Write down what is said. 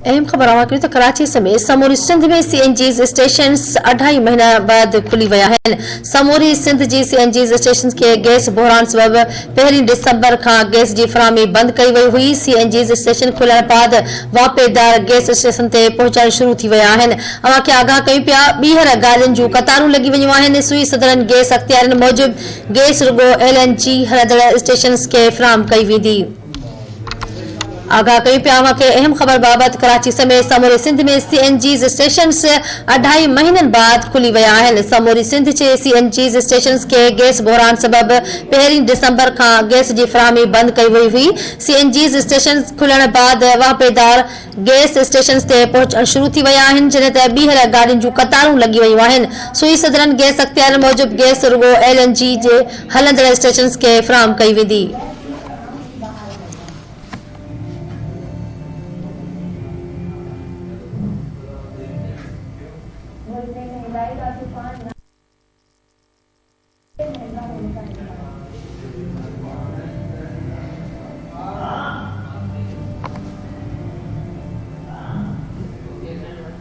अहम खबर तो कराची समेत समूरी सिंध में CNG स्टेशन 2.5 महीना बाद खुली विया आहिनि। समूरी सिंध जी CNG स्टेशन के गैस बहरान सबब 1 दिसंबर का गैस की फराहमी बंद कई वही हुई। CNG स्टेशन खुलण बाद वापेदार गैस स्टेशन ते पहुंचाइण शुरू थी विया आहिनि। अवां खे आगाह कयूं पिया ॿीहर गाॾियुनि जूं कतारूं लॻी वयूं आहिनि। सुई सदरन गैस अख़्तियारनि मूजिब गैस रुगो LNG हलंदड़ स्टेशन के फराहम कई वेंदी। आगाह कयूं पिया के अहम खबर बाबत कराची समेत समूरी सिंध में CNG स्टेशन 2.5 महीननि बाद खुली विया आहिनि। समूरी सिंध जे CNG स्टेशन के गैस बहरान सबब 1 दिसंबर का गैस की फराहमी बंद कई वही हुई। CNG स्टेशन खुलण बाद वापेदार गैस स्टेशन ते पहुंचण शुरू थी विया आहिनि, जिन ते ॿीहर गाॾियुनि जूं कतारूं लॻी वयूं आहिनि। सुई सदरन गैस अख़्तियारनि मूजिब गैस रुगो LNG जे हलंदड़ स्टेशन के फराहम कई वेंदी।